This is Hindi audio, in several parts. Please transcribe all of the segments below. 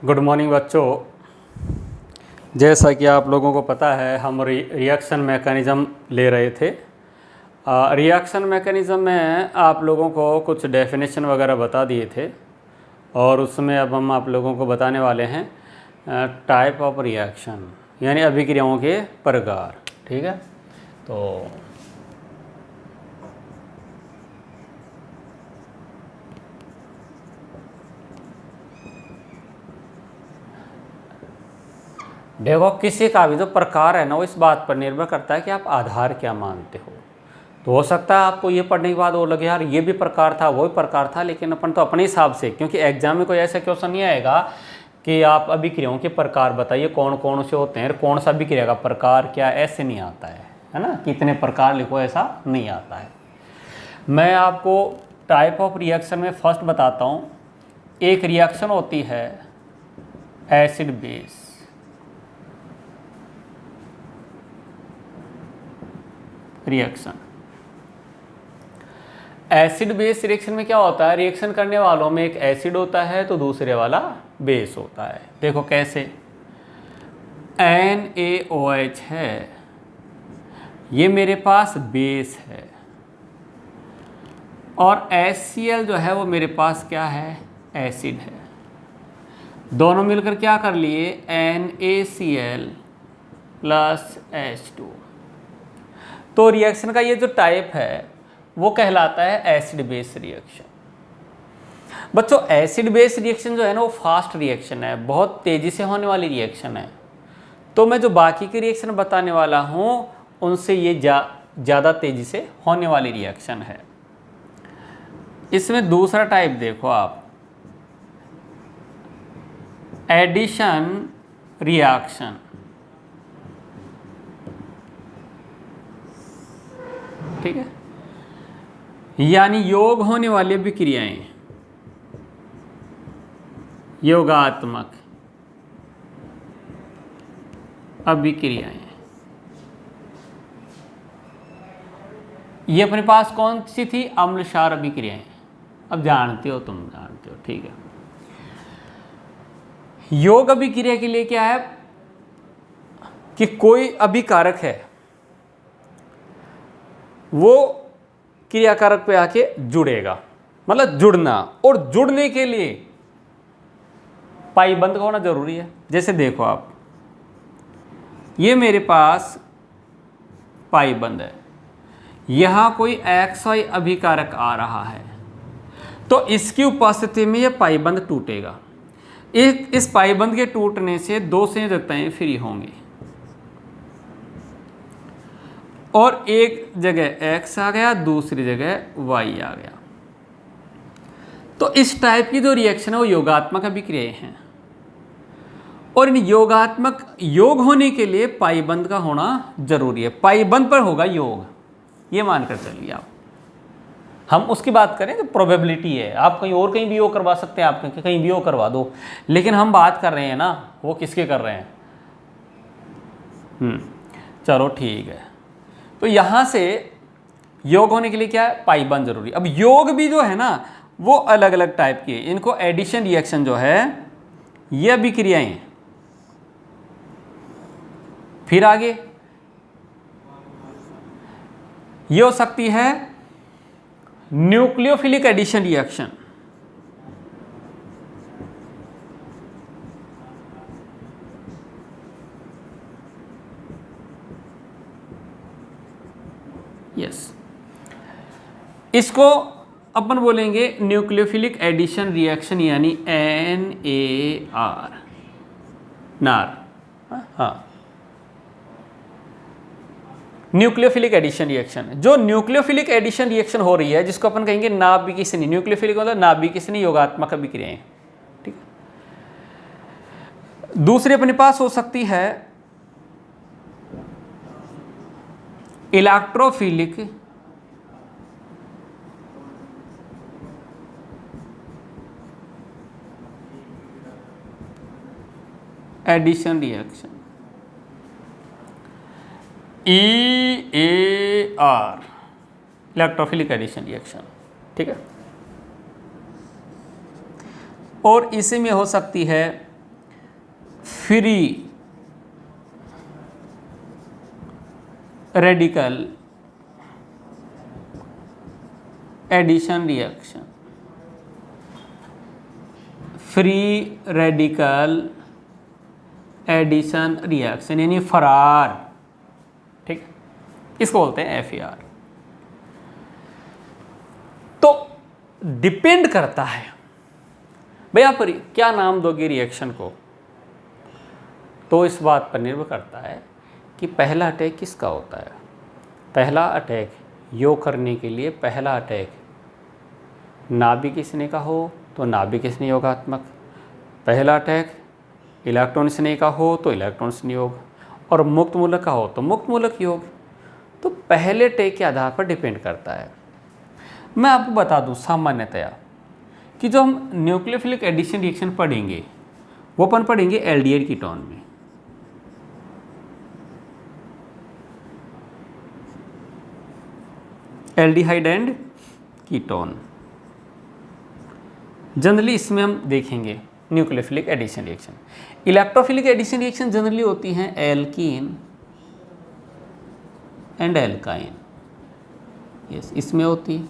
गुड मॉर्निंग बच्चों। जैसा कि आप लोगों को पता है हम रिएक्शन मैकेनिज़्म ले रहे थे। रिएक्शन मैकेनिज़्म में आप लोगों को कुछ डेफिनेशन वगैरह बता दिए थे और उसमें अब हम आप लोगों को बताने वाले हैं टाइप ऑफ रिएक्शन, यानी अभिक्रियाओं के प्रकार। ठीक है, तो देखो, किसी का भी जो प्रकार है ना वो इस बात पर निर्भर करता है कि आप आधार क्या मानते हो। तो हो सकता है आपको ये पढ़ने के बाद वो लगे यार ये भी प्रकार था वो भी प्रकार था, लेकिन अपन तो अपने हिसाब से, क्योंकि एग्जाम में कोई ऐसा क्वेश्चन नहीं आएगा कि आप अभिक्रियाओं के प्रकार बताइए कौन कौन से होते हैं, कौन सा अभिक्रिया का प्रकार क्या, ऐसे नहीं आता है ना। कितने प्रकार लिखो, ऐसा नहीं आता है। मैं आपको टाइप ऑफ रिएक्शन में फर्स्ट बताता हूँ। एक रिएक्शन होती है acid base. Reaction acid base reaction में क्या होता है, रिएक्शन करने वालों में एक एसिड होता है तो दूसरे वाला बेस होता है। देखो कैसे, NaOH है, ये मेरे पास बेस है, और HCl जो है वो मेरे पास क्या है, एसिड है। दोनों मिलकर क्या कर लिए, NaCl प्लस H2। तो रिएक्शन का ये जो टाइप है वो कहलाता है एसिड बेस रिएक्शन। बच्चों एसिड बेस रिएक्शन जो है ना वो फास्ट रिएक्शन है, बहुत तेज़ी से होने वाली रिएक्शन है। तो मैं जो बाकी के रिएक्शन बताने वाला हूँ उनसे ये ज़्यादा तेज़ी से होने वाली रिएक्शन है। इसमें दूसरा टाइप देखो आप, एडिशन रिएक्शन। ठीक है, यानी योग होने वाली अभिक्रियाएं, योगात्मक अभिक्रियाएं। ये अपने पास कौन सी थी, अम्ल क्षार अभिक्रियाएं। अब जानते हो, तुम जानते हो। ठीक है, योग अभिक्रिया के लिए क्या है कि कोई अभिकारक है वो क्रियाकारक पे आके जुड़ेगा, मतलब जुड़ना, और जुड़ने के लिए पाई बंद का होना जरूरी है। जैसे देखो आप, ये मेरे पास पाई बंद है, यहां कोई XY अभिकारक आ रहा है, तो इसकी उपस्थिति में यह पाई बंद टूटेगा। इस पाई बंद के टूटने से दो संयोजकताएं फ्री होंगी, और एक जगह X आ गया, दूसरी जगह Y आ गया। तो इस टाइप की जो रिएक्शन है वो योगात्मक अभिक्रियाएं हैं, और इन योगात्मक योग होने के लिए पाई बंद का होना जरूरी है। पाई बंद पर होगा योग, ये मानकर चलिए आप। हम उसकी बात करें तो प्रोबेबिलिटी है, आप कहीं और कहीं भी योग करवा सकते हैं, आप कहीं भी योग करवा दो, लेकिन हम बात कर रहे हैं ना वो किसके कर रहे हैं। चलो ठीक है, तो यहां से योग होने के लिए क्या है, पाई बंद जरूरी। अब योग भी जो है ना वो अलग अलग टाइप की है। इनको एडिशन रिएक्शन जो है ये अभिक्रियाएं। फिर आगे ये हो सकती है न्यूक्लियोफिलिक एडिशन रिएक्शन। यस, इसको अपन बोलेंगे न्यूक्लियोफिलिक एडिशन रिएक्शन, यानी NAR, नार। हाँ, न्यूक्लियोफिलिक एडिशन रिएक्शन। जो न्यूक्लियोफिलिक एडिशन रिएक्शन हो रही है जिसको अपन कहेंगे नाभिकीय, न्यूक्लियोफिलिक मतलब नाभिकीय योगात्मक अभिक्रियाएं। ठीक है, दूसरी अपने पास हो सकती है electrophilic addition reaction, EAR, electrophilic addition reaction. ठीक है, और इसी में हो सकती है free radical addition reaction, free radical addition reaction यानी फरार, ठीक, इसको बोलते हैं FAR। तो डिपेंड करता है भाई आप क्या नाम दोगे रिएक्शन को, तो इस बात पर निर्भर करता है कि पहला अटैक किसका होता है। पहला अटैक योग करने के लिए पहला अटैक नाभिक स्नेह का हो तो नाभिक स्नेह योगात्मक, पहला अटैक इलेक्ट्रॉन स्नेह का हो तो इलेक्ट्रॉन स्नेह योग, और मुक्त मूलक का हो तो मुक्त मूलक योग। तो पहले अटैक के आधार पर डिपेंड करता है। मैं आपको बता दूं सामान्यतया कि जो हम न्यूक्लियोफिलिक एडिशन रिएक्शन पढ़ेंगे वो अपन पढ़ेंगे एल्डिहाइड कीटोन में। एल्डिहाइड एंड कीटोन जनरली इसमें हम देखेंगे nucleophilic addition reaction. Electrophilic addition reaction generally होती हैं एल्कीन एंड एल्काइन, यस इसमें होती है।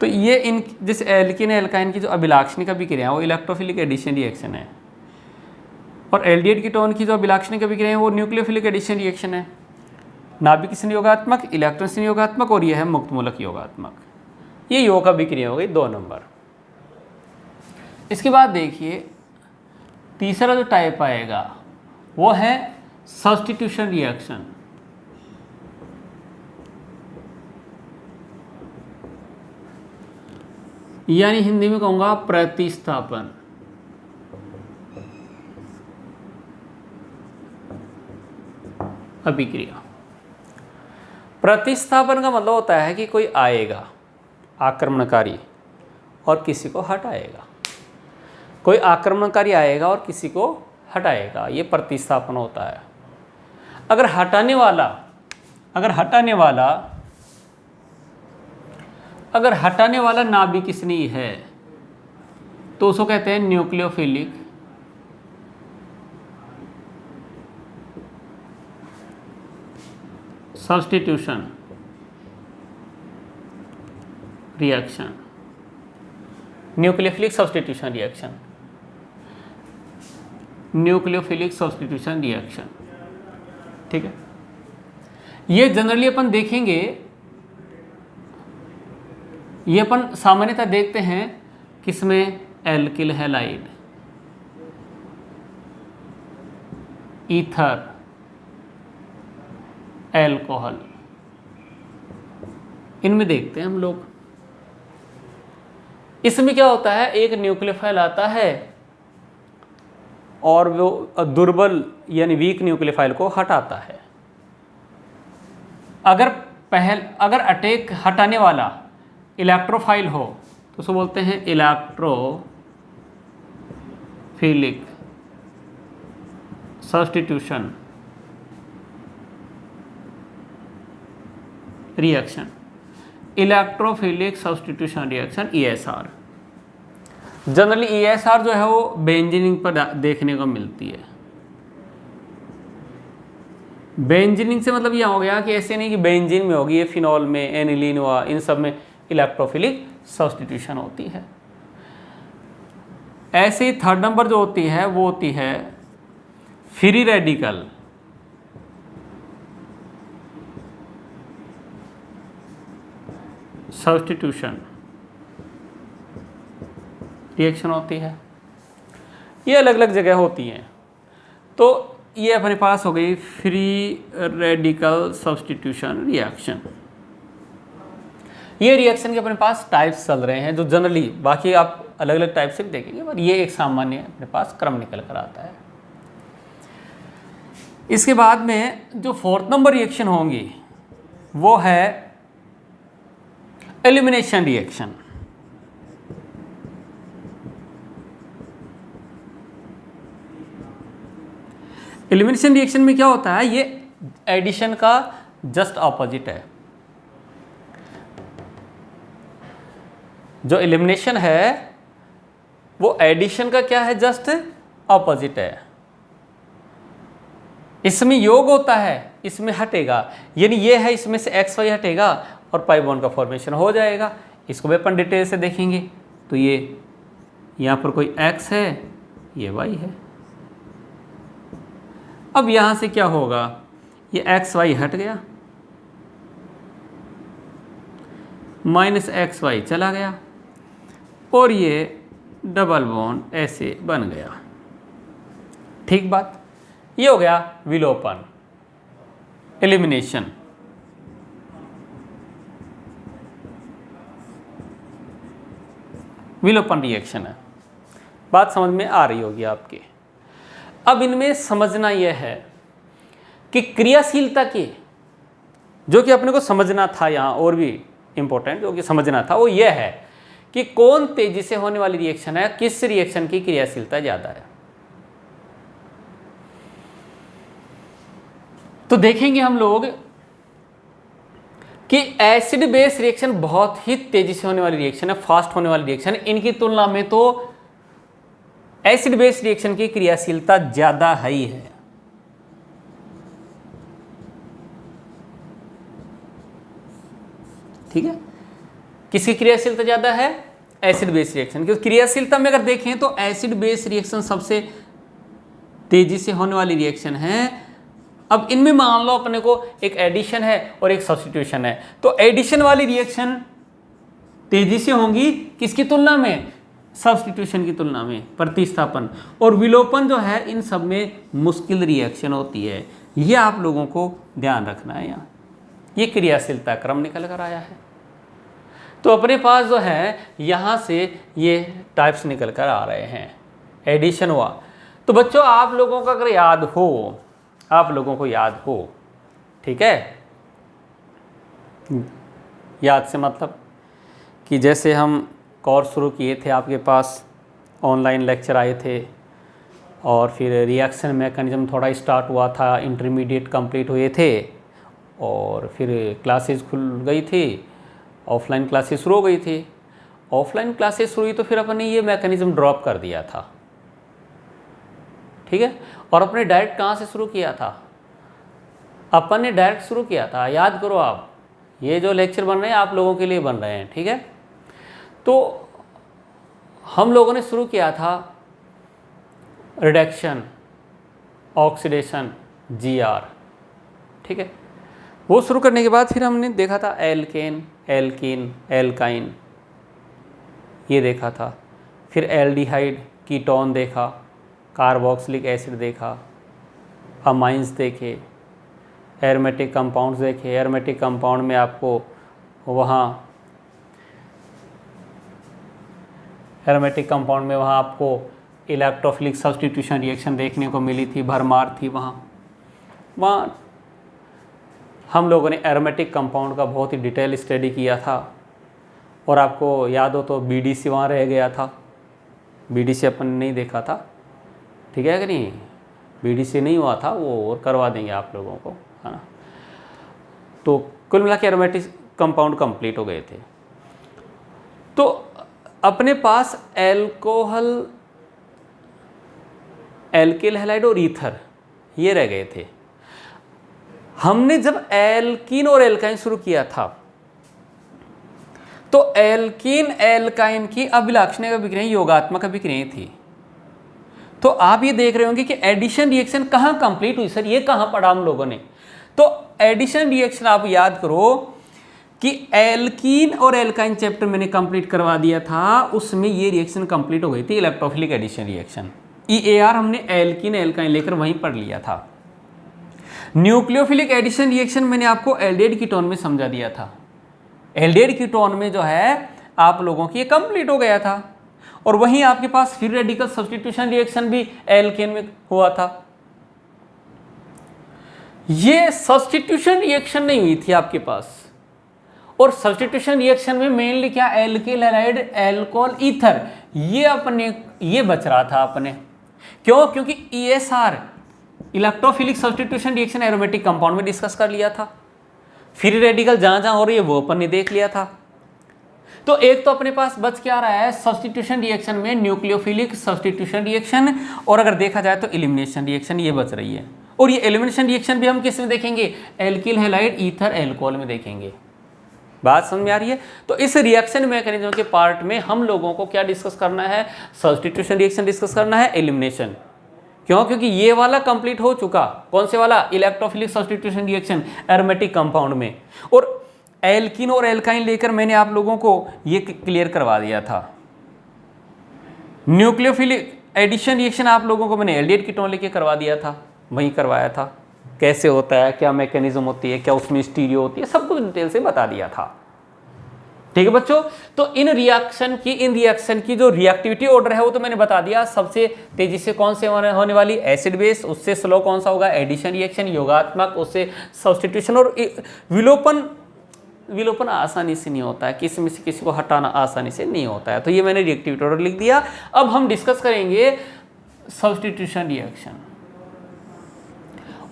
तो ये इन जिस एल्कीन एल्काइन की जो अभिलाक्षणिक अभिक्रिया है वो इलेक्ट्रोफिलिक एडिशन रिएक्शन है, और एल्डिहाइड कीटोन की जो अभिलाक्षणिक अभिक्रिया है वो न्यूक्लियोफिलिक एडिशन रिएक्शन है। नाभिक स्नेह योगात्मक, इलेक्ट्रॉन स्नेह योगात्मक, और यह है मुक्त मूलक योगात्मक। ये योग अभिक्रिया हो गई 2 नंबर। इसके बाद देखिए तीसरा जो टाइप आएगा वो है सब्स्टिट्यूशन रिएक्शन। यानी हिंदी में कहूंगा प्रतिस्थापन। अभिक्रिया प्रतिस्थापन का मतलब होता है कि कोई आएगा आक्रमणकारी और किसी को हटाएगा, कोई आक्रमणकारी आएगा और किसी को हटाएगा, ये प्रतिस्थापन होता है। अगर हटाने वाला नाभिक स्नेही है तो उसको कहते हैं nucleophilic substitution reaction. Nucleophilic substitution reaction, nucleophilic substitution reaction, ठीक है। ये जनरली अपन देखेंगे, ये अपन सामान्यतः देखते हैं किसमें, एल्किल हैलाइड, ईथर, एल्कोहल, इनमें देखते हैं हम लोग। इसमें क्या होता है, एक न्यूक्लियोफाइल आता है और वो दुर्बल यानी वीक न्यूक्लियोफाइल को हटाता है। अगर अटैक हटाने वाला इलेक्ट्रोफाइल हो तो उसको बोलते हैं electrophilic substitution reaction, electrophilic substitution reaction ESR। Generally ESR जो है वो बेंजीनिंग पर देखने को मिलती है। बेंजीनिंग से मतलब यह हो गया कि ऐसे नहीं कि बेंजीन में होगी, ये फिनॉल में, एनिलीन हुआ, इन सब में इलेक्ट्रोफिलिक सब्स्टिट्यूशन होती है। ऐसे ही थर्ड नंबर जो होती है वो होती है फ्री रेडिकल सब्स्टिट्यूशन रिएक्शन होती है। ये अलग अलग जगह होती हैं। तो ये अपने पास हो गई फ्री रेडिकल सब्स्टिट्यूशन रिएक्शन। ये रिएक्शन के अपने पास टाइप्स चल रहे हैं जो जनरली, बाकी आप अलग अलग टाइप से भी देखेंगे, पर ये एक सामान्य अपने पास क्रम निकल कर आता है। इसके बाद में जो 4th नंबर रिएक्शन होंगी वो है एलिमिनेशन रिएक्शन। एलिमिनेशन रिएक्शन में क्या होता है, ये एडिशन का जस्ट ऑपोजिट है। जो एलिमिनेशन है वो एडिशन का क्या है, जस्ट ऑपोजिट है। इसमें योग होता है, इसमें हटेगा, यानी ये है इसमें से XY हटेगा और पाई बॉन्ड का फॉर्मेशन हो जाएगा। इसको भी अपन डिटेल से देखेंगे। तो ये यहाँ पर कोई X है, ये Y है। अब यहाँ से क्या होगा, ये XY हट गया, -XY चला गया और ये डबल बॉन्ड ऐसे बन गया। ठीक बात, ये हो गया विलोपन, एलिमिनेशन। विलोपन रिएक्शन है। बात समझ में आ रही होगी आपके। अब इनमें समझना यह है कि क्रियाशीलता की, जो कि अपने को समझना था यहाँ और भी इंपॉर्टेंट जो कि समझना था, वो यह है कि कौन तेजी से होने वाली रिएक्शन है, किस रिएक्शन की क्रियाशीलता ज्यादा है। तो देखेंगे हम लोग कि एसिड बेस रिएक्शन बहुत ही तेजी से होने वाली रिएक्शन है, फास्ट होने वाली रिएक्शन है। इनकी तुलना में तो एसिड बेस रिएक्शन की क्रियाशीलता ज्यादा ही है। ठीक है, किसकी क्रियाशीलता ज्यादा है, एसिड बेस रिएक्शन। क्योंकि क्रियाशीलता में अगर देखें तो एसिड बेस रिएक्शन सबसे तेजी से होने वाली रिएक्शन है। अब इनमें मान लो अपने को एक एडिशन है और एक सब्स्टिट्यूशन है, तो एडिशन वाली रिएक्शन तेजी से होंगी किसकी तुलना में, सब्स्टिट्यूशन की तुलना में, प्रतिस्थापन। और विलोपन जो है इन सब में मुश्किल रिएक्शन होती है। ये आप लोगों को ध्यान रखना है। यहाँ ये क्रियाशीलता क्रम निकल कर आया है। तो अपने पास जो है यहाँ से ये टाइप्स निकल कर आ रहे हैं। एडिशन हुआ, तो बच्चों आप लोगों को अगर याद हो, आप लोगों को याद हो, ठीक है, याद से मतलब कि जैसे हम कोर्स शुरू किए थे, आपके पास ऑनलाइन लेक्चर आए थे और फिर रिएक्शन मैकेनिज्म थोड़ा स्टार्ट हुआ था, इंटरमीडिएट कंप्लीट हुए थे और फिर क्लासेस खुल गई थी, ऑफलाइन क्लासेस शुरू हो गई थी। ऑफलाइन क्लासेस शुरू हुई तो फिर अपन ने ये मैकेनिज्म ड्रॉप कर दिया था। ठीक है, और अपने डायरेक्ट कहाँ से शुरू किया था, अपन ने डायरेक्ट शुरू किया था। याद करो आप, ये जो लेक्चर बन रहे हैं आप लोगों के लिए बन रहे हैं। ठीक है, तो हम लोगों ने शुरू किया था रिडक्शन, ऑक्सीडेशन, GR। ठीक है, वो शुरू करने के बाद फिर हमने देखा था एल्केन, एल्कीन, एल्काइन, ये देखा था। फिर एल्डिहाइड, कीटोन देखा, कार्बोक्सिलिक एसिड देखा, अमाइंस देखे, एरोमेटिक कंपाउंड्स देखे। एरोमेटिक कंपाउंड में आपको वहाँ आपको इलेक्ट्रोफिलिक सब्स्टिट्यूशन रिएक्शन देखने को मिली थी, भरमार थी वहाँ हम लोगों ने एरोमेटिक कंपाउंड का बहुत ही डिटेल स्टडी किया था। और आपको याद हो तो BDC वहाँ रह गया था, BDC अपन ने नहीं देखा था। ठीक है कि नहीं, BDC नहीं हुआ था, वो और करवा देंगे आप लोगों को, है ना। तो कुल मिला के एरोमेटिक कंपाउंड कंप्लीट हो गए थे। तो अपने पास एल्कोहल, एल्किल हैलाइड और ईथर ये रह गए थे। हमने जब एल्कीन और एल्काइन शुरू किया था तो एल्कीन एल्काइन की अभिलाक्षणिक अभिक्रियाएं योगात्मक अभिक्रियाएं थी। तो आप ये देख रहे होंगे कि एडिशन रिएक्शन कहाँ कंप्लीट हुई, सर ये कहाँ पढ़ा हम लोगों ने। तो एडिशन रिएक्शन आप याद करो कि एल्कीन और एल्काइन चैप्टर मैंने कंप्लीट करवा दिया था, उसमें ये रिएक्शन कंप्लीट हो गई थी, इलेक्ट्रोफिलिक एडिशन रिएक्शन। EAR हमने एल्कीन एल्काइन लेकर वहीं पढ़ लिया था। न्यूक्लियोफिलिक एडिशन रिएक्शन मैंने आपको एल्डिहाइड कीटोन में समझा दिया था। एल्डिहाइड कीटोन में जो है आप लोगों की ये कंप्लीट हो गया था। और वहीं आपके पास फ्री रेडिकल सब्स्टिट्यूशन रिएक्शन भी एल्केन में हुआ था। ये सब्स्टिट्यूशन रिएक्शन नहीं हुई थी आपके पास। और सब्स्टिट्यूशन रिएक्शन में मेनली क्या, एल्किल हैलाइड, एल्कोहल, ईथर, ये बच रहा था अपने। क्यों? क्योंकि ESR, electrophilic substitution reaction, aromatic compound में डिस्कस कर लिया था। फ्री रेडिकल जहाँ जहाँ हो रही है वो अपन ने देख लिया था। तो एक तो अपने पास बच क्या रहा है सब्स्टिट्यूशन रिएक्शन में, न्यूक्लियोफिलिक सब्स्टिट्यूशन रिएक्शन, और अगर देखा जाए तो एलिमिनेशन रिएक्शन ये बच रही है। और ये एलिमिनेशन रिएक्शन भी हम किस में देखेंगे, एल्किल हैलाइड ईथर एल्कोहल में देखेंगे। बात समझ में आ रही है। तो इस रिएक्शन मैकेनिज्म के पार्ट में हम लोगों को क्या डिस्कस करना है, सब्स्टिट्यूशन रिएक्शन डिस्कस करना है, एलिमिनेशन। क्यों, क्योंकि ये वाला कंप्लीट हो चुका, कौन से वाला, electrophilic substitution reaction aromatic compound में। और एल्किन और एल्काइन लेकर मैंने आप लोगों को ये क्लियर करवा दिया था। न्यूक्लियोफिलिक एडिशन रिएक्शन आप लोगों को मैंने एल्डिहाइड कीटोन लेके करवा दिया था, वहीं करवाया था, कैसे होता है, क्या मैकेनिज्म होती है, क्या उसमें स्टीरियो होती है, सब कुछ डिटेल से बता दिया था। ठीक है बच्चों, तो इन रिएक्शन की जो रिएक्टिविटी ऑर्डर है वो तो मैंने बता दिया। सबसे तेजी से कौन से होने वाली, एसिड बेस, उससे स्लो कौन सा होगा, एडिशन रिएक्शन, योगात्मक, उससे सब्स्टिट्यूशन। और विलोपन आसानी से नहीं होता है, किसी में से किसी को हटाना आसानी से नहीं होता है। तो ये मैंने रिएक्टिविटी ऑर्डर लिख दिया। अब हम डिस्कस करेंगे सब्स्टिट्यूशन रिएक्शन,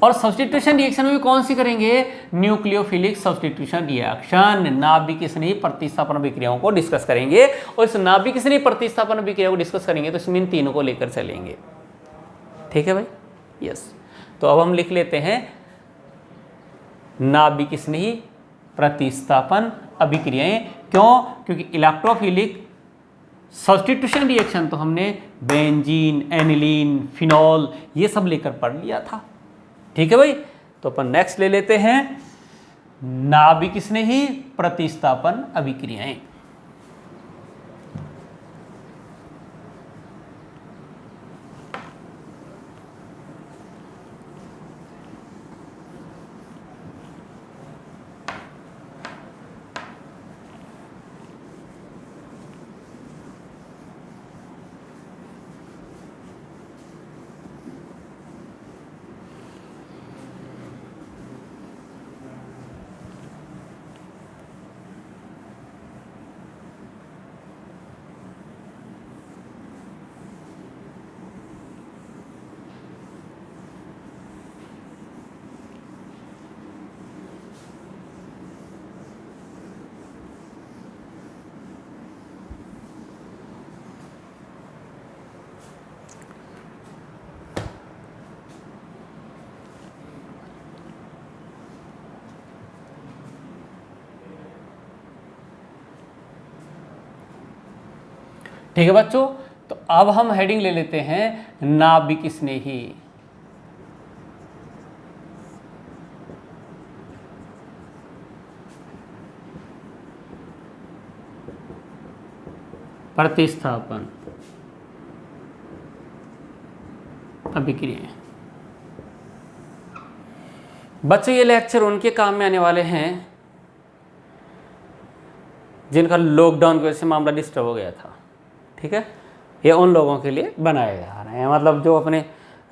और सब्स्टिट्यूशन रिएक्शन में भी कौन सी करेंगे, न्यूक्लियोफिलिक सब्स्टिट्यूशन रिएक्शन, नाभिक स्नेही प्रतिस्थापन अभिक्रियाओं को डिस्कस करेंगे। और इस नाभिक स्नेही प्रतिस्थापन अभिक्रिया को डिस्कस करेंगे तो इसमें इन तीनों को लेकर चलेंगे। ठीक है भाई, यस। तो अब हम लिख लेते हैं नाभिक स्नेही प्रतिस्थापन अभिक्रियाएं। क्यों, क्योंकि इलेक्ट्रोफिलिक सब्स्टिट्यूशन रिएक्शन तो हमने बेंजीन, एनिलीन, फिनॉल ये सब लेकर पढ़ लिया था। ठीक है भाई, तो अपन नेक्स्ट ले लेते हैं नाभिक स्नेही प्रतिस्थापन अभिक्रियाएं। ठीक है बच्चों, तो अब हम हेडिंग ले लेते हैं नाभिक स्नेही प्रतिस्थापन अभिक्रियाएं। बच्चों ये लेक्चर उनके काम में आने वाले हैं जिनका लॉकडाउन की वजह से मामला डिस्टर्ब हो गया था। ठीक है, ये उन लोगों के लिए बनाए जा रहे हैं, मतलब जो अपने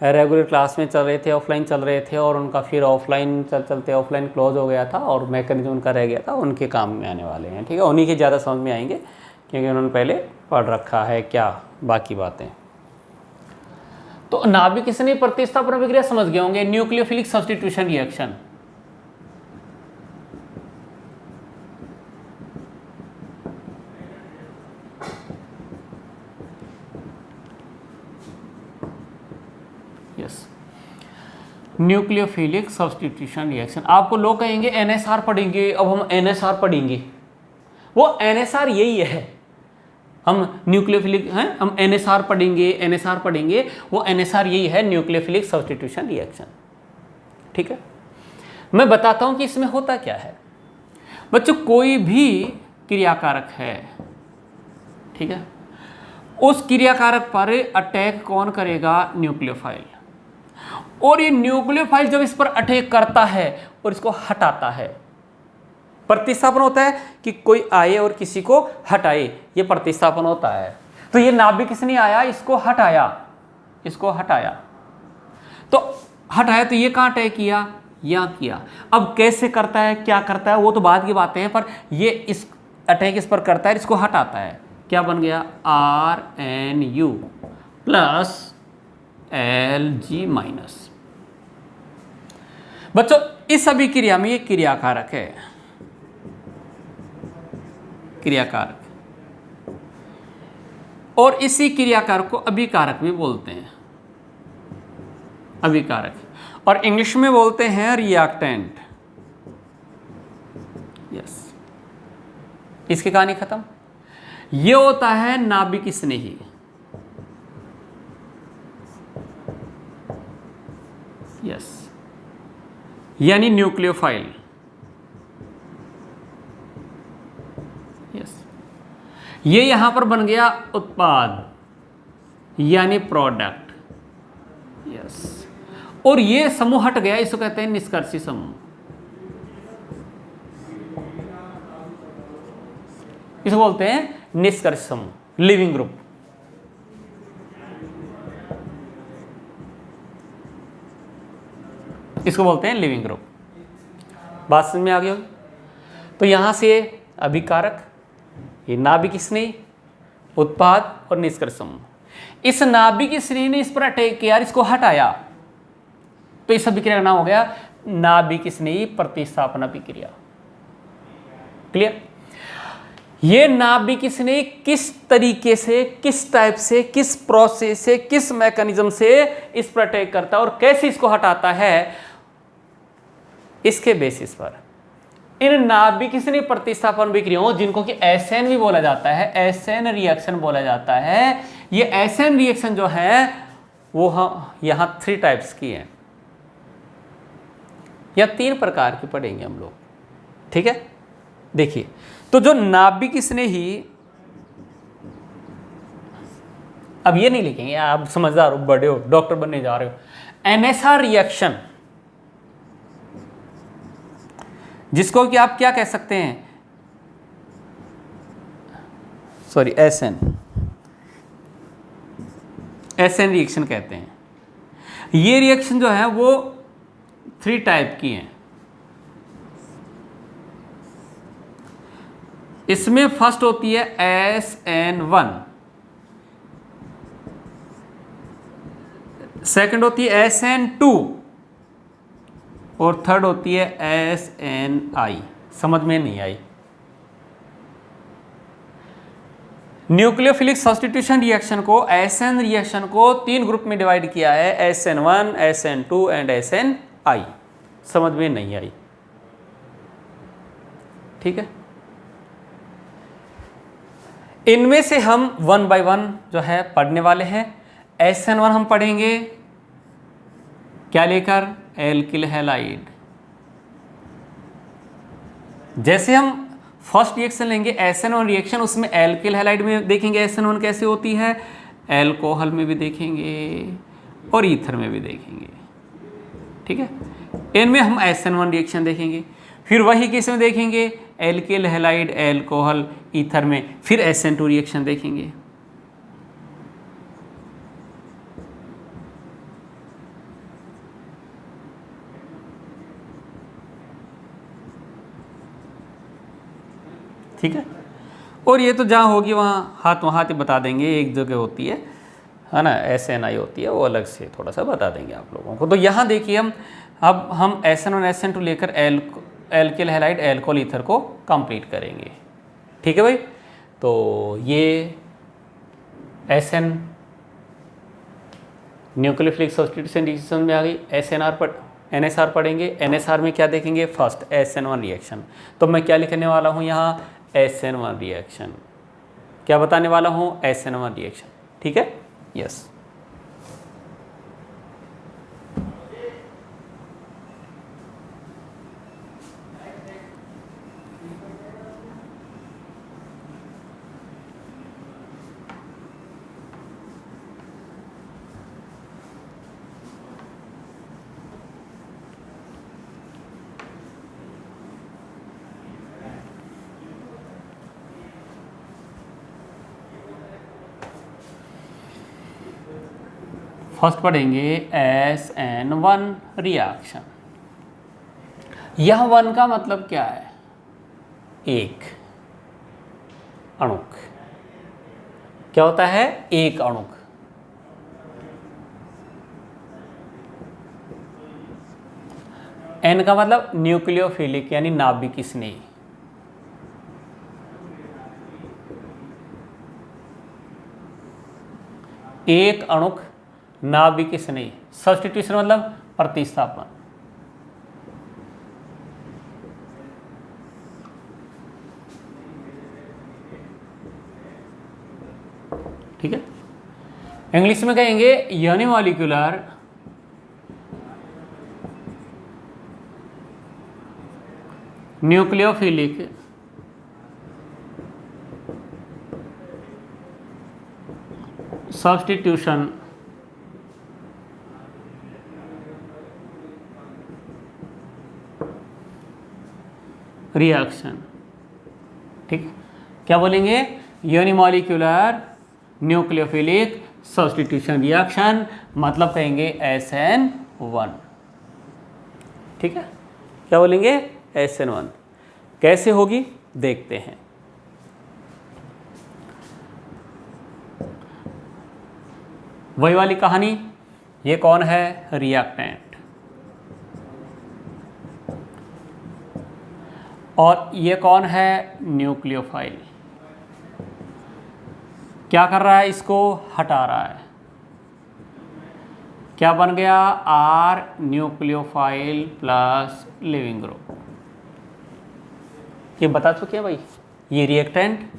रेगुलर क्लास में चल रहे थे, ऑफलाइन चल रहे थे, और उनका फिर ऑफलाइन चलते ऑफलाइन क्लोज हो गया था और मैकेनिज्म उनका रह गया था, उनके काम में आने वाले हैं। ठीक है, उन्हीं के ज़्यादा समझ में आएंगे क्योंकि उन्होंने पहले पढ़ रखा है क्या बाकी बातें। तो नाभिक स्नेही प्रतिस्थापन अभिक्रिया समझ गए होंगे, nucleophilic substitution reaction. Yes, nucleophilic substitution reaction. आपको लोग कहेंगे एनएसआर पढ़ेंगे, अब हम एनएसआर पढ़ेंगे। वो एनएसआर यही है, हम न्यूक्लियोफिलिक हैं, हम एनएसआर पढ़ेंगे, वो एनएसआर यही है, न्यूक्लियोफिलिक सब्स्टिट्यूशन रिएक्शन। ठीक है, मैं बताता हूं कि इसमें होता क्या है। बच्चों कोई भी क्रियाकारक है, ठीक है, उस क्रियाकारक पर अटैक कौन करेगा, न्यूक्लियोफाइल। और ये न्यूक्लियोफाइल जब इस पर अटैक करता है और इसको हटाता है, प्रतिस्थापन होता है कि कोई आए और किसी को हटाए, ये प्रतिस्थापन होता है। तो ये नाभिक स्नेही आया, इसको हटाया, तो हटाया, तो ये कहाँ अटैक किया, यहाँ किया। अब कैसे करता है, क्या करता है, वो तो बाद की बातें हैं, पर ये इस अटैक इस पर करता है, इसको हटाता है, क्या बन गया, RNU प्लस Lg माइनस। बच्चों इस अभिक्रिया में ये क्रियाकारक है, क्रियाकारक, और इसी क्रियाकारक को अभिकारक भी बोलते हैं, अभिकारक, और इंग्लिश में बोलते हैं रिएक्टेंट। यस, इसकी कहानी खत्म। ये होता है नाभिक स्नेही। यस, यानी न्यूक्लियोफाइल। यस, ये यहां पर बन गया उत्पाद यानी प्रोडक्ट। यस, और ये समूह हट गया, इसको कहते हैं निष्कर्षी समूह। इसको बोलते हैं निष्कर्षी समूह, लिविंग ग्रुप। इसको बोलते हैं लिविंग ग्रुप। बात समझ में आ गई होगी। तो यहां से अभिकारक, ये नाभिक स्नेही, उत्पाद और निष्कर्षी समूह। इस नाभिक स्नेही ने इस पर अटैक किया, इसको हटाया, तो इस अभिक्रिया का नाम हो गया नाभिक स्नेही प्रतिस्थापन अभिक्रिया। क्लियर? ये नाभिक स्नेही किस तरीके से, किस टाइप से, किस प्रोसेस से, किस मैकेनिज्म से इस पर अटैक करता है और कैसे इसको हटाता है, इसके बेसिस पर इन नाभिक स्नेही प्रतिस्थापन अभिक्रियाओं, जिनको कि एसएन भी बोला जाता है, एसएन रिएक्शन बोला जाता है, ये एसएन रिएक्शन जो है वो यहां 3 टाइप्स की है, या 3 प्रकार की पढ़ेंगे हम लोग। ठीक है, देखिए, तो जो नाभिक स्नेही, अब ये नहीं लिखेंगे, आप समझदार हो, बड़े हो, डॉक्टर बनने जा रहे हो। एनएसआर रिएक्शन, जिसको कि आप क्या कह सकते हैं, सॉरी, एसएन रिएक्शन कहते हैं। ये रिएक्शन जो है वो 3 टाइप की हैं। इसमें फर्स्ट होती है SN1, सेकंड होती है SN2 और थर्ड होती है SNI। समझ में नहीं आई? न्यूक्लियोफिलिक सब्स्टिट्यूशन रिएक्शन को, एसएन रिएक्शन को 3 ग्रुप में डिवाइड किया है, SN1, SN2 एंड SNI। समझ में नहीं आई? ठीक है, इनमें से हम 1 बाय 1 जो है पढ़ने वाले हैं। SN1 हम पढ़ेंगे क्या लेकर, एल्किल हैलाइड। जैसे हम फर्स्ट रिएक्शन लेंगे SN1 रिएक्शन, उसमें एल्किल हैलाइड में देखेंगे SN1 कैसे होती है, एल्कोहल में भी देखेंगे और ईथर में भी देखेंगे। ठीक है, इनमें हम SN1 रिएक्शन देखेंगे, फिर वही केस में देखेंगे एल्किल हैलाइड, एल्कोहल, ईथर में, फिर SN2 रिएक्शन देखेंगे। ठीक है, और ये तो जहाँ होगी वहाँ हाथ ही बता देंगे, एक जगह होती है ना, SNI होती है, वो अलग से थोड़ा सा बता देंगे आप लोगों को। तो यहाँ देखिए, हम SN1 SN2 लेकर एल्किल हैलाइड, एल्कोहल, ईथर को कंप्लीट करेंगे। ठीक है भाई, तो ये SN न्यूक्लियोफिलिक सब्स्टिट्यूशन रिएक्शन में आ गई। NSR पढ़ेंगे। NSR में क्या देखेंगे, फर्स्ट SN1 रिएक्शन। तो मैं क्या लिखने वाला हूँ यहाँ, SN1 रिएक्शन। क्या बताने वाला हूँ, SN1 रिएक्शन। ठीक है, यस। फर्स्ट पढ़ेंगे SN1 रिएक्शन। यह 1 का मतलब क्या है, एक अणुक। क्या होता है, एक अणुक। N का मतलब न्यूक्लियोफिलिक यानी नाभिक स्नेही। एक अणुक नाभिक स्नेह, सब्स्टिट्यूशन मतलब प्रतिस्थापन। ठीक है, इंग्लिश में कहेंगे यूनिमॉलिक्यूलर न्यूक्लियोफिलिक सब्स्टिट्यूशन रिएक्शन। ठीक, क्या बोलेंगे? यूनिमॉलिक्यूलर न्यूक्लियोफिलिक सब्स्टिट्यूशन रिएक्शन, मतलब कहेंगे SN1। ठीक है, क्या बोलेंगे? SN1। कैसे होगी देखते हैं। वही वाली कहानी, ये कौन है? रिएक्टेंट, और ये कौन है? न्यूक्लियोफाइल। क्या कर रहा है? इसको हटा रहा है। क्या बन गया? R nucleophile plus leaving group. ये बता चुके हैं भाई, ये reactant,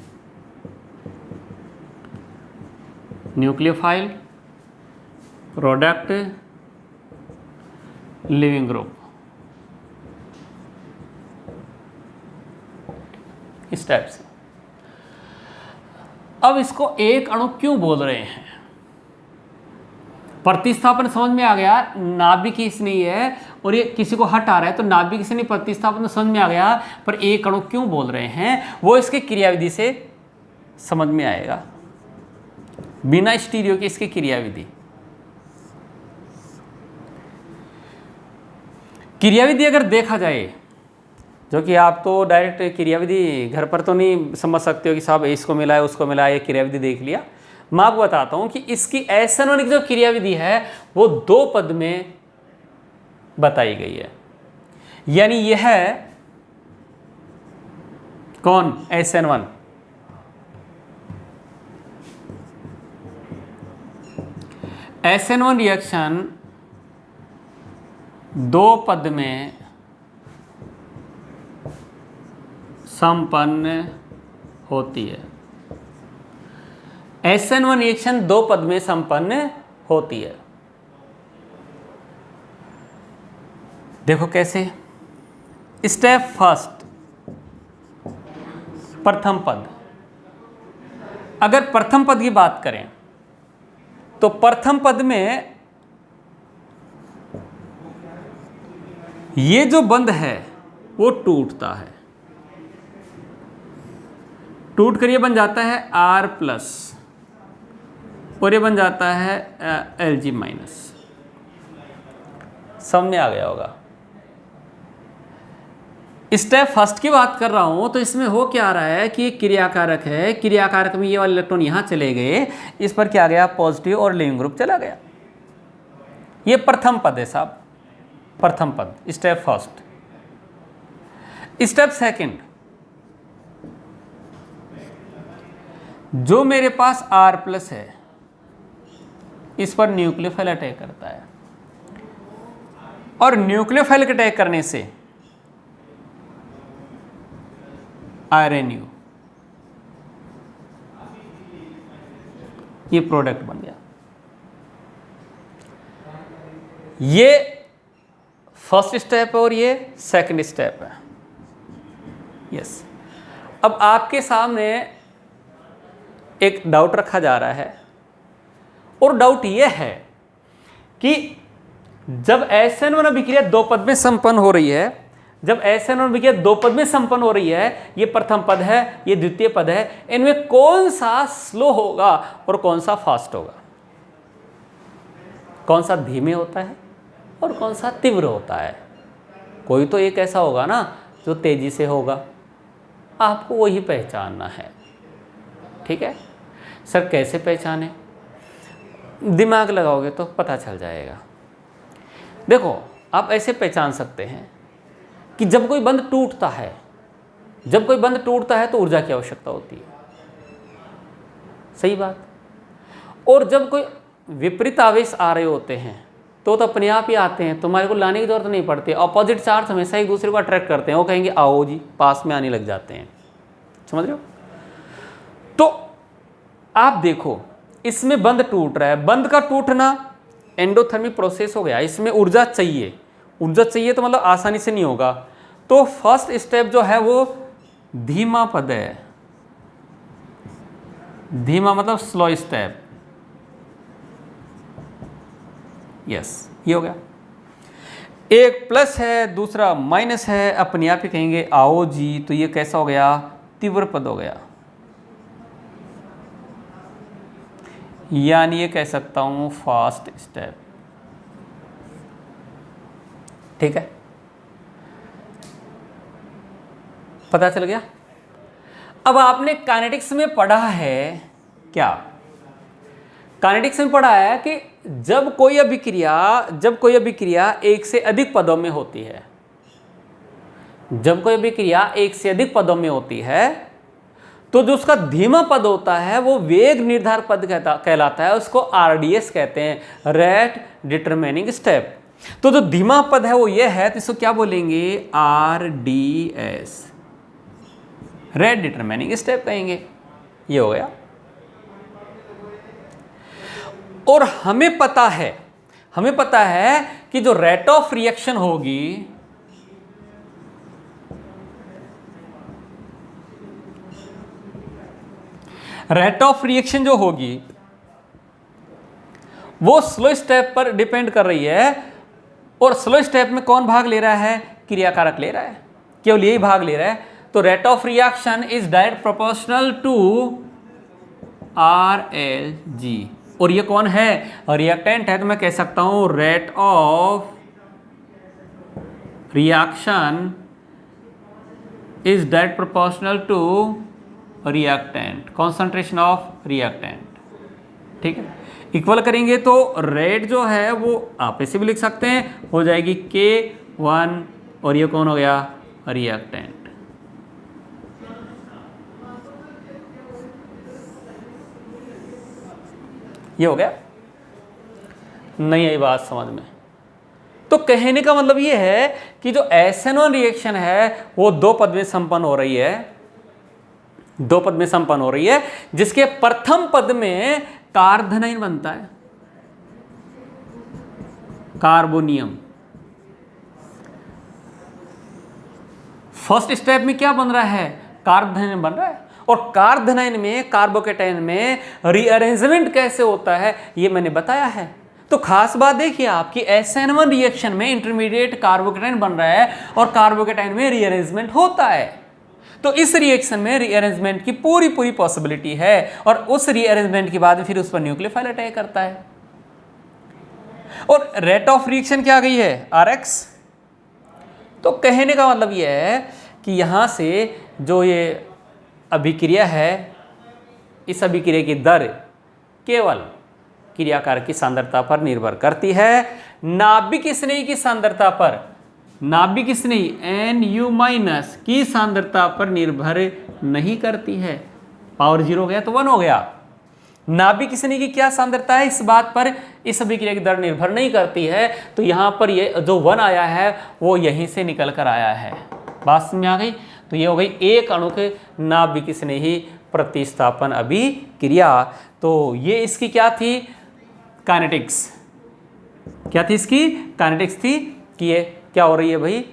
nucleophile, product, leaving group, इस टाइप से। अब इसको एक अणु क्यों बोल रहे हैं? प्रतिस्थापन समझ में आ गया, नाभिक स्नेही है और ये किसी को हटा रहा है, तो नाभिक स्नेही प्रतिस्थापन समझ में आ गया, पर एक अणु क्यों बोल रहे हैं वो इसके क्रियाविधि से समझ में आएगा, बिना स्टीरियो के इसकी क्रियाविधि। क्रियाविधि अगर देखा जाए, जो कि आप तो डायरेक्ट क्रियाविधि घर पर तो नहीं समझ सकते हो कि साहब इसको मिला है उसको मिला है, ये क्रियाविधि देख लिया। मैं आपको बताता हूं कि इसकी SN1 की जो क्रियाविधि है वो 2 पद में बताई गई है। यानी यह है कौन? SN1। SN1 रिएक्शन 2 पद में संपन्न होती है। SN1 रिएक्शन 2 पद में संपन्न होती है। देखो कैसे। स्टेप फर्स्ट, प्रथम पद। अगर प्रथम पद की बात करें तो प्रथम पद में ये जो बंध है वो टूटता है, टूट कर ये बन जाता है R प्लस और ये बन जाता है Lg माइनस। समझ में आ गया होगा। स्टेप फर्स्ट की बात कर रहा हूं तो इसमें हो क्या आ रहा है कि क्रियाकारक है, क्रियाकारक में ये वाले इलेक्ट्रॉन यहां चले गए, इस पर क्या गया? पॉजिटिव और लिविंग ग्रुप चला गया। ये प्रथम पद है साहब, प्रथम पद, स्टेप फर्स्ट। स्टेप सेकंड, जो मेरे पास R प्लस है इस पर न्यूक्लियोफाइल अटैक करता है, और न्यूक्लियोफाइल के अटैक करने से RNU, ये प्रोडक्ट बन गया। ये फर्स्ट स्टेप है और ये सेकंड स्टेप है। यस, अब आपके सामने एक डाउट रखा जा रहा है, और डाउट यह है कि जब SN1 अभिक्रिया 2 पद में संपन्न हो रही है, जब SN1 अभिक्रिया 2 पद में संपन्न हो रही है, ये प्रथम पद है, ये द्वितीय पद है, इनमें कौन सा स्लो होगा और कौन सा फास्ट होगा? कौन सा धीमे होता है और कौन सा तीव्र होता है? कोई तो एक ऐसा होगा ना जो तेजी से होगा, आपको वही पहचानना है। ठीक है सर, कैसे पहचाने? दिमाग लगाओगे तो पता चल जाएगा। देखो, आप ऐसे पहचान सकते हैं कि जब कोई बंध टूटता है, जब कोई बंध टूटता है तो ऊर्जा की आवश्यकता होती है, सही बात। और जब कोई विपरीत आवेश आ रहे होते हैं तो अपने आप ही आते हैं, तुम्हारे को लाने की जरूरत नहीं पड़ती। ऑपोजिट चार्ज हमेशा एक दूसरे को अट्रैक्ट करते हैं, वो कहेंगे आओ जी, पास में आने लग जाते हैं। समझ रहे हो? तो आप देखो इसमें बंध टूट रहा है, बंध का टूटना एंडोथर्मिक प्रोसेस हो गया, इसमें ऊर्जा चाहिए, ऊर्जा चाहिए तो मतलब आसानी से नहीं होगा। तो फर्स्ट स्टेप जो है वो धीमा पद है, धीमा मतलब स्लो स्टेप। यस, ये हो गया। एक प्लस है, दूसरा माइनस है, अपने आप ही कहेंगे आओ जी, तो ये कैसा हो गया? तीव्र पद हो गया। यानी ये कह सकता हूं फास्ट स्टेप। ठीक है, पता चल गया? अब आपने काइनेटिक्स में पढ़ा है क्या? काइनेटिक्स में पढ़ा है कि जब कोई अभिक्रिया एक से अधिक पदों में होती है, जब कोई अभिक्रिया एक से अधिक पदों में होती है तो जो उसका धीमा पद होता है वो वेग निर्धारक पद कहलाता है, उसको RDS कहते हैं, रेट डिटरमिनिंग स्टेप। तो जो धीमा पद है वो ये है, तो इसको क्या बोलेंगे? RDS, रेट डिटरमिनिंग स्टेप कहेंगे। ये हो गया। और हमें पता है कि जो रेट ऑफ रिएक्शन होगी जो होगी वो स्लो स्टेप पर डिपेंड कर रही है। और स्लो स्टेप में कौन भाग ले रहा है? क्रियाकारक ले रहा है, केवल यही भाग ले रहा है। तो rate of reaction is direct proportional to RLG। और ये कौन है? रिएक्टेंट है, तो मैं कह सकता हूं rate of reaction is direct proportional to reactant, concentration of reactant. ठीक है, इक्वल करेंगे तो रेट जो है वो आप ऐसे भी लिख सकते हैं, हो जाएगी K1 और ये कौन हो गया? रिएक्टेंट। ये हो गया। नहीं आई बात समझ में? तो कहने का मतलब ये है कि जो SN1 रिएक्शन है वो दो पद में संपन्न हो रही है, दो पद में संपन्न हो रही है, जिसके प्रथम पद में कार्बोनाइन बनता है, कार्बोनियम। फर्स्ट स्टेप में क्या बन रहा है? कार्बोनाइन बन रहा है। और कार्बोनाइन में, कार्बोकेटाइन में रीअरेंजमेंट कैसे होता है ये मैंने बताया है। तो खास बात देखिए आपकी SN1 रिएक्शन में इंटरमीडिएट कार्बोकेटाइन बन रहा है और कार्बोकेटाइन में रीअरेंजमेंट होता है। तो इस रिएक्शन में रीअरेंजमेंट की पूरी पॉसिबिलिटी है और उस रीअरेंजमेंट के बाद फिर उस पर न्यूक्लियोफाइल अटैक करता है। और रेट ऑफ रिएक्शन क्या आ गई है? RX। तो कहने का मतलब यह है कि यहां से जो ये अभिक्रिया है, इस अभिक्रिया की दर केवल क्रियाकारक की सांद्रता पर निर्भर करती है, नाभिक स्नेही की सांद्रता पर, नाभिक स्नेही NU- की सांद्रता पर निर्भर नहीं करती है। पावर 0 हो गया तो 1 हो गया। नाभिक स्नेही की क्या सांद्रता है, इस बात पर इस अभिक्रिया की दर निर्भर नहीं करती है। तो यहां पर ये जो 1 आया है वो यहीं से निकल कर आया है। बात समझ में आ गई? तो ये हो गई एक अणु के नाभिक स्नेही प्रतिस्थापन अभिक्रिया। तो ये इसकी क्या थी? काइनेटिक्स। क्या थी इसकी? काइनेटिक्स थी कि ये क्या हो रही है भाई?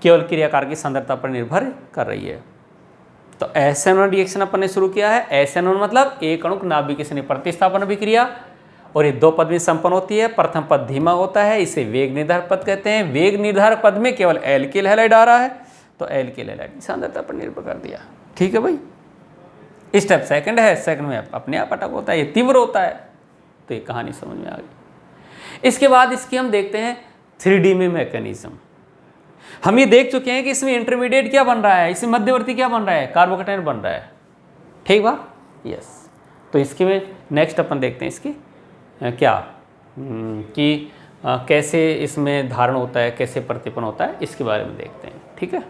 केवल क्रियाकारक की सांद्रता पर निर्भर कर रही है। तो SN1 रिएक्शन अपन ने शुरू किया है। SN1 मतलब एक अणु नाभिक स्नेही प्रतिस्थापन अभिक्रिया, और ये दो पद में संपन्न होती है। प्रथम पद धीमा होता है, इसे वेग निर्धारक पद कहते हैं। वेग निर्धारक पद में केवल एल्किल हैलाइड आ रहा है, तो एल्किल हैलाइड की सांद्रता पर निर्भर कर दिया। ठीक है भाई, स्टेप सेकंड है, सेकंड में अपने आप अटक होता है, ये तीव्र होता है। तो ये कहानी समझ में आ गई। इसके बाद इसकी हम देखते हैं 3D में मैकेनिज्म। हम ये देख चुके हैं कि इसमें इंटरमीडिएट क्या बन रहा है, इसमें मध्यवर्ती क्या बन रहा है? कार्बोकेटाइन बन रहा है। ठीक बात? यस। तो इसके में नेक्स्ट अपन देखते हैं इसकी क्या कि कैसे इसमें धारण होता है, कैसे प्रतिपन्न होता है, इसके बारे में देखते हैं। ठीक है,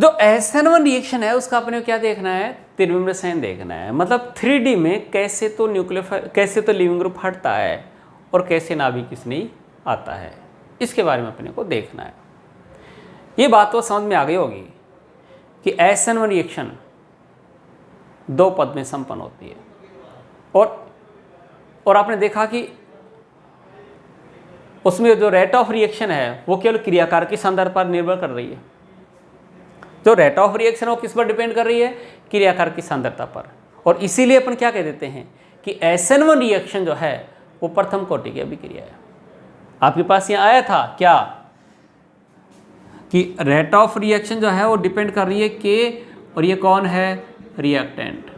जो SN1 रिएक्शन है उसका अपने को क्या देखना है, त्रिविम रसायन देखना है। मतलब 3D में कैसे तो कैसे तो लिविंग ग्रुप हटता है और कैसे नाभिक स्नेही आता है, इसके बारे में अपने को देखना है। ये बात तो समझ में आ गई होगी कि SN1 रिएक्शन 2 पद में संपन्न होती है और आपने देखा कि उसमें जो रेट ऑफ रिएक्शन है वो केवल क्रियाकार की सांद्रता पर निर्भर कर रही है। जो रेट ऑफ रिएक्शन है वो किस पर डिपेंड कर रही है, क्रियाकार की सांद्रता पर। और इसीलिए अपन क्या कह देते हैं कि SN1 रिएक्शन जो है वो प्रथम कोटि की अभिक्रिया है। आपके पास यहाँ आया था क्या कि रेट ऑफ रिएक्शन जो है वो डिपेंड कर रही है K, और ये कौन है, रिएक्टेंट।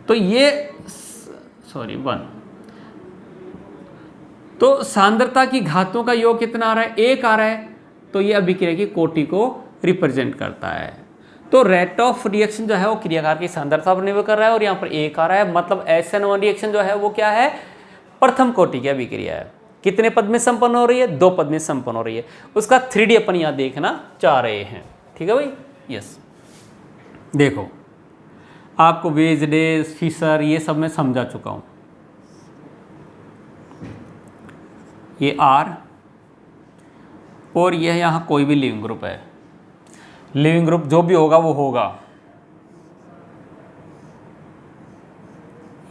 तो ये 1, तो सांद्रता की घातों का योग कितना आ रहा है, 1 आ रहा है, तो ये अभिक्रिया की कोटि को रिप्रेजेंट करता है। तो रेट ऑफ रिएक्शन जो है वो क्रियाकार की सांद्रता पर निर्भर कर रहा है और यहाँ पर 1 आ रहा है। मतलब SN1 रिएक्शन जो है वो क्या है, प्रथम कोटि की अभिक्रिया है। कितने पद में संपन्न हो रही है, 2 पद में संपन्न हो रही है। उसका 3D अपन यहाँ देखना चाह रहे हैं, ठीक है भाई। यस, देखो आपको वेज डे फिशर ये सब मैं समझा चुका हूँ। ये R और यह यहाँ कोई भी लिविंग ग्रुप है। लिविंग ग्रुप जो भी होगा वो होगा,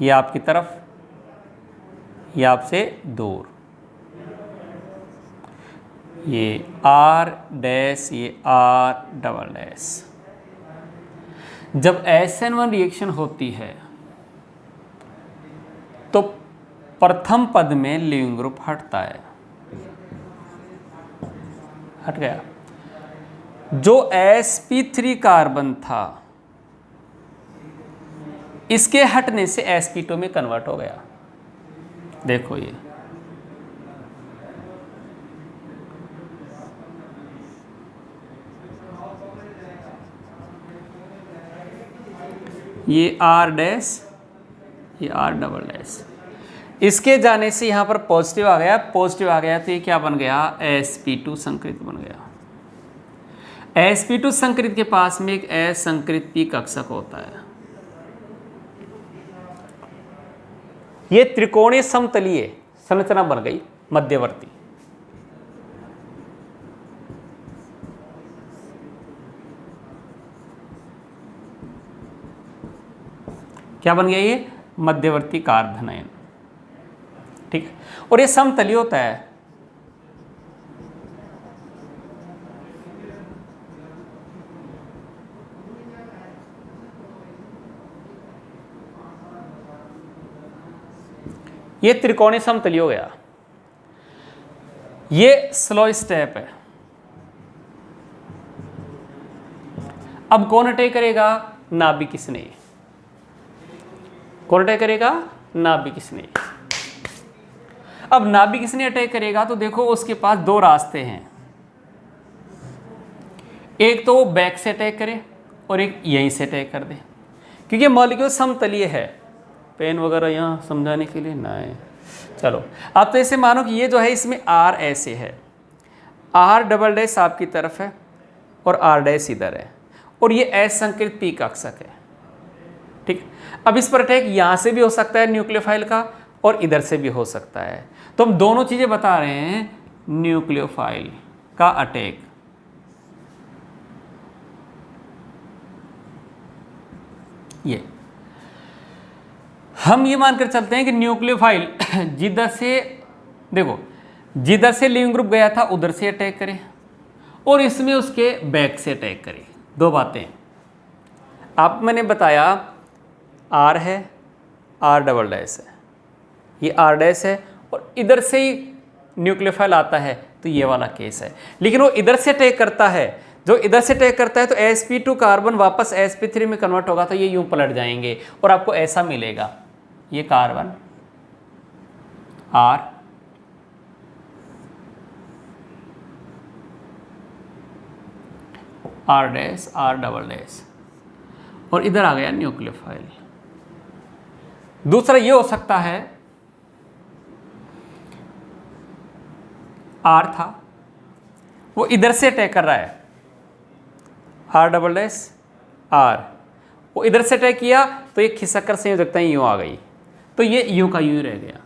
ये आपकी तरफ, ये आपसे दूर, ये R डैश, ये R डबल डैश। जब SN1 रिएक्शन होती है तो प्रथम पद में लिविंग ग्रुप हटता है, हट गया। जो sp3 कार्बन था इसके हटने से sp2 में कन्वर्ट हो गया। देखो ये R डैश, ये R डबल डैश, इसके जाने से यहाँ पर पॉजिटिव आ गया, पॉजिटिव आ गया तो ये क्या बन गया, sp2 संकृत बन गया। sp2 संकृत के पास में एक असंकृत p कक्षक होता है। ये त्रिकोणीय समतलीय संरचना बन गई मध्यवर्ती। क्या बन गया, ये मध्यवर्ती कार्बोनायन, ठीक है। और ये समतलीय होता है। ये त्रिकोणीय समतलीय हो गया। ये स्लो स्टेप है। अब कौन अटैक करेगा, नाभिक स्नेही। कौन अटैक करेगा, नाभिक स्नेही। अब नाभिक स्नेही अटैक करेगा तो देखो उसके पास 2 रास्ते हैं। एक तो वो बैक से अटैक करे और एक यहीं से अटैक कर दे, क्योंकि मॉलिक्यूल समतलीय है। पेन वगैरह यहाँ समझाने के लिए ना है। चलो आप तो ऐसे मानो कि ये जो है इसमें R ऐसे है, R डबल डैश आपकी तरफ है और R डैश इधर है, और ये असंकृत p कक्षक है, ठीक। अब इस पर अटैक यहाँ से भी हो सकता है न्यूक्लियोफाइल का, और इधर से भी हो सकता है। तो हम दोनों चीज़ें बता रहे हैं, न्यूक्लियोफाइल का अटैक, ये हम ये मानकर चलते हैं कि न्यूक्लियोफाइल जिधर से, देखो जिधर से लिविंग ग्रुप गया था उधर से अटैक करे और इसमें उसके बैक से अटैक करे। 2 बातें आप मैंने बताया, R है, R डबल डैश है, ये R डैश है, और इधर से ही न्यूक्लियोफाइल आता है तो ये वाला केस है। लेकिन वो इधर से अटैक करता है, जो इधर से अटैक करता है तो sp2 कार्बन वापस sp3 में कन्वर्ट होगा तो ये यूं पलट जाएंगे और आपको ऐसा मिलेगा, ये carbon R, R dash, R double dash, और इधर आ गया न्यूक्लियोफाइल। दूसरा ये हो सकता है, R था वो इधर से अटैक कर रहा है, R डबल डैश R, वो इधर से अटैक किया तो ये खिसक कर संयोजकता यूँ आ गई, तो ये यूँ का यूँ रह गया।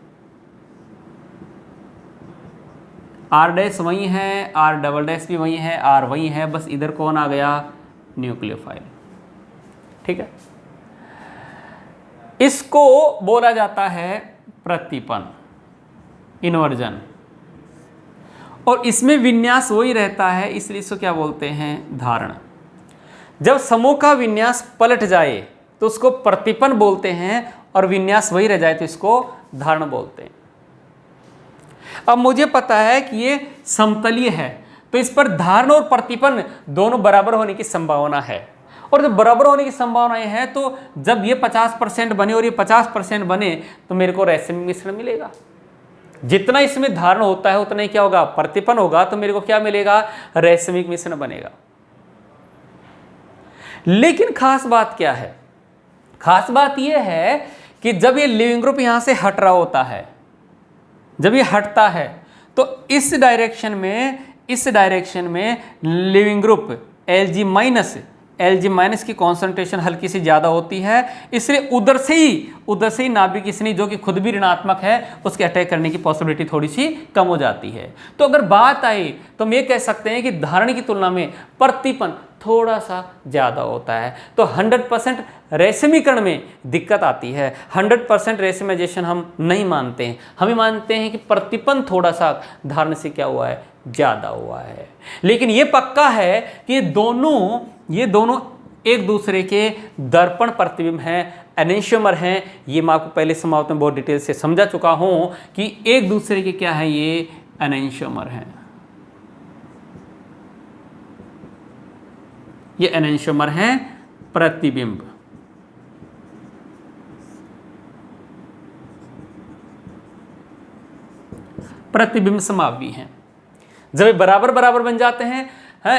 R डैश वही है, R डबल डैश भी वही है, R वही है, बस इधर कौन आ गया, न्यूक्लियोफाइल। ठीक है, इसको बोला जाता है प्रतिपन, इन्वर्जन, और इसमें विन्यास वही रहता है, इसलिए इसको क्या बोलते हैं, धारण। जब समूह का विन्यास पलट जाए तो उसको प्रतिपन बोलते हैं, और विन्यास वही रह जाए तो इसको धारण बोलते हैं। अब मुझे पता है कि ये समतलीय है, तो इस पर धारण और प्रतिपन दोनों बराबर होने की संभावना है, और जब बराबर होने की संभावनाएं हैं तो जब ये 50% बने और ये 50% बने तो मेरे को रैसिमिक मिश्रण मिलेगा। जितना इसमें धारण होता है उतना ही क्या होगा, प्रतिपन होगा, तो मेरे को क्या मिलेगा, रैसिमिक मिश्रण बनेगा। लेकिन खास बात क्या है, खास बात यह है कि जब ये लिविंग ग्रुप यहां से हट रहा होता है, जब ये हटता है तो इस डायरेक्शन में लिविंग ग्रुप Lg माइनस की कॉन्सेंट्रेशन हल्की सी ज्यादा होती है, इसलिए उधर से ही नाभिक इसने जो कि खुद भी ऋणात्मक है उसके अटैक करने की पॉसिबिलिटी थोड़ी सी कम हो जाती है। तो अगर बात आई तो हम ये कह सकते हैं कि धारण की तुलना में प्रतिपन थोड़ा सा ज़्यादा होता है। तो 100% रेशमीकरण में दिक्कत आती है, 100% रेशमाइजेशन हम नहीं मानते हैं, हम ही मानते हैं कि प्रतिपन थोड़ा सा धारण से क्या हुआ है, ज़्यादा हुआ है। लेकिन ये पक्का है कि ये दोनों एक दूसरे के दर्पण प्रतिबिंब हैं, एनेंशियोमर हैं। ये मैं आपको पहले समाप्त में बहुत डिटेल से समझा चुका हूं कि एक दूसरे के क्या है, ये एनेंशियोमर हैं, ये एनेंशियोमर हैं प्रतिबिंब। प्रतिबिंब समावि हैं। जब ये बराबर बराबर बन जाते हैं,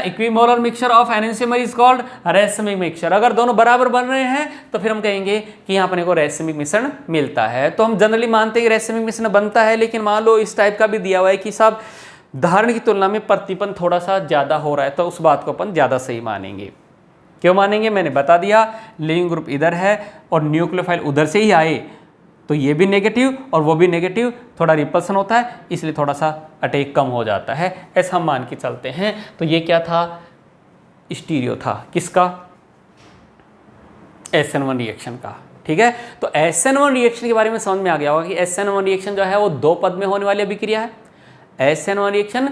equimolar mixture of enantiomer is called racemic mixture. अगर दोनों बराबर बन रहे हैं तो फिर हम कहेंगे कि यहाँ अपने को रैसमिक मिश्रण मिलता है। तो हम जनरली मानते हैं कि रैसमिक मिश्रण बनता है, लेकिन मान लो इस टाइप का भी दिया हुआ है कि साहब धारण की तुलना में प्रतिपन थोड़ा सा ज़्यादा हो रहा है, तो उस बात को अपन ज़्यादा सही मानेंगे। क्यों मानेंगे, मैंने बता दिया, लिविंग ग्रुप इधर है और न्यूक्लियोफाइल उधर से ही आए तो ये भी नेगेटिव और वो भी नेगेटिव, थोड़ा रिपल्सन होता है, इसलिए थोड़ा सा अटैक कम हो जाता है, ऐसा हम मान के चलते हैं। तो ये क्या था, स्टीरियो था, किसका, SN1 रिएक्शन का। ठीक है, तो SN1 रिएक्शन के बारे में समझ में आ गया होगा कि SN1 रिएक्शन जो है वो 2 पद में होने वाली अभिक्रिया है। SN1 रिएक्शन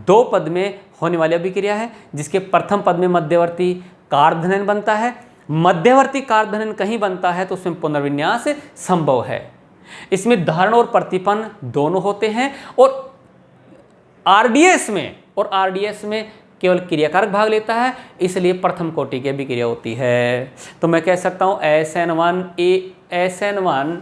2 पद में होने वाली अभिक्रिया है, जिसके प्रथम पद में मध्यवर्ती कार्बोधन बनता है। मध्यवर्ती कार्बोधन कहीं बनता है तो उसमें पुनर्विन्यास संभव है। इसमें धारण और प्रतिपन दोनों होते हैं, और आरडीएस में केवल क्रियाकारक भाग लेता है, इसलिए प्रथम कोटि की अभिक्रिया होती है। तो मैं कह सकता हूं SN1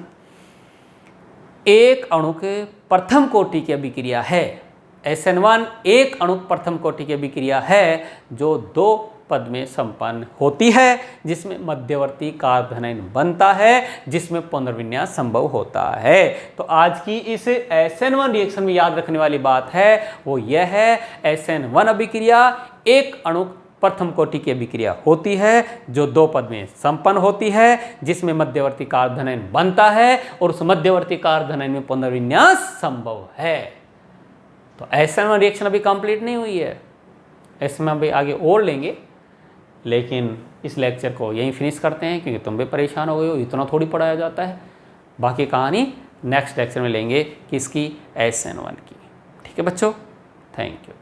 एक अणु के प्रथम कोटि की अभिक्रिया है। SN1 एक अणु प्रथम कोटि की अभिक्रिया है जो 2 पद में संपन्न होती है, जिसमें मध्यवर्ती कार्बोधन बनता है, जिसमें पुनर्विन्यास संभव होता है। तो आज की इस SN1 रिएक्शन में याद रखने वाली बात है वो यह है, SN1 अभिक्रिया एक अणु प्रथम कोटि की अभिक्रिया होती है जो 2 पद में संपन्न होती है, जिसमें मध्यवर्ती कार्बोधन बनता है और उस मध्यवर्ती कार्बोधन में पुनर्विन्यास संभव है। तो SN1 रिएक्शन अभी कंप्लीट नहीं हुई है, इसमें अभी आगे और लेंगे, लेकिन इस लेक्चर को यहीं फिनिश करते हैं क्योंकि तुम भी परेशान हो गए हो, इतना थोड़ी पढ़ाया जाता है। बाकी कहानी नेक्स्ट लेक्चर में लेंगे किसकी, SN1 की। ठीक है बच्चों, थैंक यू।